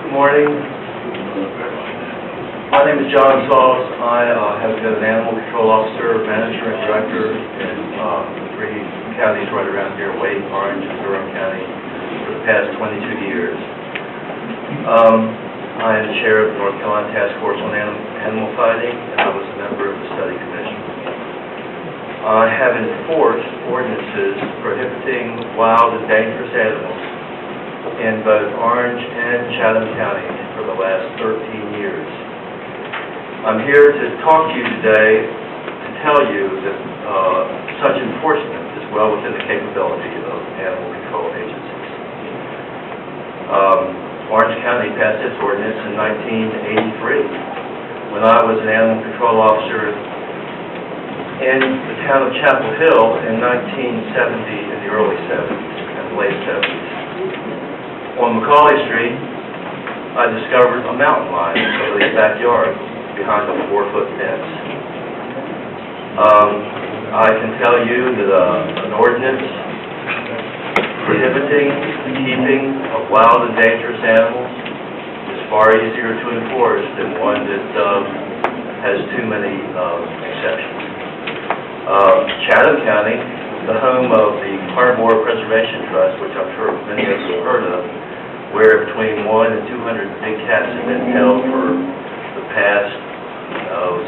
Good morning. My name is John Sauls. I have been an animal control officer, manager, and director in three counties right around here, Wade, Orange, and Durham County, for the past 22 years. I am the chair of the North Carolina Task Force on Animal Fighting, and I was a member of the study commission. I have enforced ordinances prohibiting wild and dangerous animals in both Orange and Chatham County for the last 13 years. I'm here to talk to you today to tell you that such enforcement is well within the capability of animal control agencies. Orange County passed its ordinance in 1983. When I was an animal control officer in the town of Chapel Hill in 1970, in the early 70s and late 70s. On Macaulay Street, I discovered a mountain lion in somebody's backyard behind a 4-foot fence. I can tell you that an ordinance prohibiting the keeping of wild and dangerous animals is far easier to enforce than one that has too many exceptions. Chatham County, the home of the Carnivore Preservation Trust, which I'm sure many of you have heard of, where between 100 and 200 big cats have been held for the past,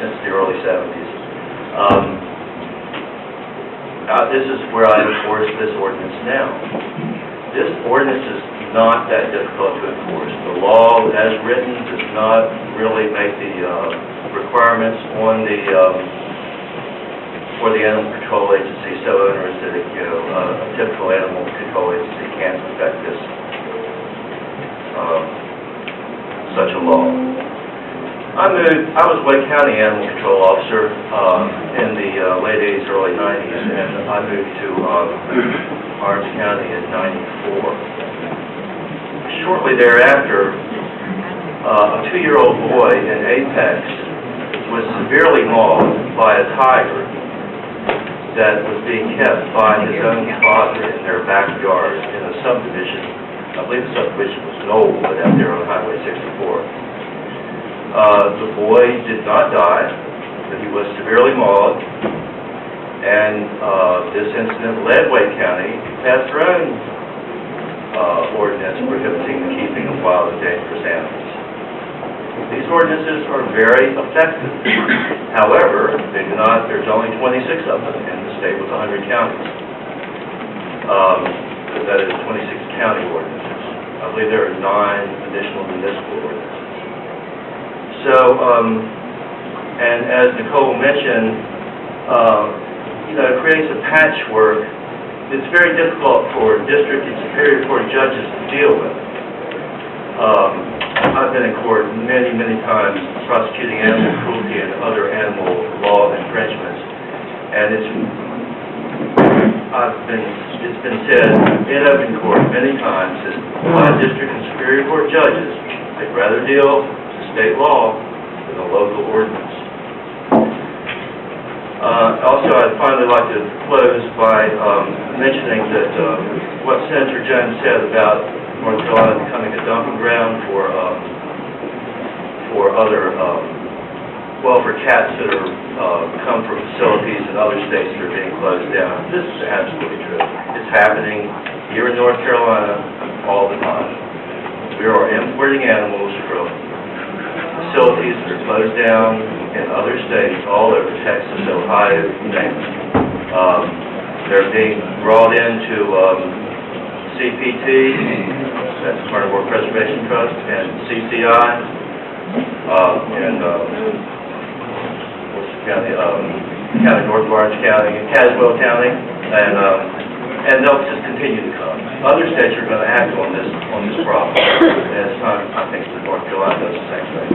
since the early 70s. This is where I enforce this ordinance now. This ordinance is not that difficult to enforce. The law, as written, does not really make the requirements on the for the animal control agency so onerous that a typical animal control agency can't affect this such a law. I was Wake County Animal Control Officer in the late 80s, early 90s, and I moved to Orange County in 94. Shortly thereafter, a 2-year-old boy in Apex was severely mauled by a tiger that was being kept by his own father in their backyard in a subdivision. I believe the subdivision was Knoll, but out there on Highway 64. The boy did not die, but he was severely mauled, and this incident led Wake County to pass their own ordinance prohibiting the keeping of wild and dangerous animals. These ordinances are very effective. However, there's only 26 of them in the state with 100 counties. That is 26 county ordinances. I believe there are 9 additional municipal ordinances. So, and as Nicole mentioned, it creates a patchwork that's very difficult for district and superior court judges to deal with. I've been in court many, many times prosecuting animal cruelty and other animal law infringements, and it's been said in open court many times that my district and superior court judges, they'd rather deal with state law than a local ordinance. Also, I'd finally like to close by mentioning that what Senator Jones said about North Carolina becoming a dumping ground for other, for cats that are come from facilities in other states that are being closed down. This is absolutely true. It's happening here in North Carolina all the time. We are importing animals from facilities that are closed down in other states, all over Texas, Ohio, you name it. They're being brought into CPT, that's Carnivore Preservation Trust, and CCI, and County, North Orange County, and Caswell County, and they'll just continue to come. Other states are going to act on this problem, and it's time, I think, that North Carolina does the same thing.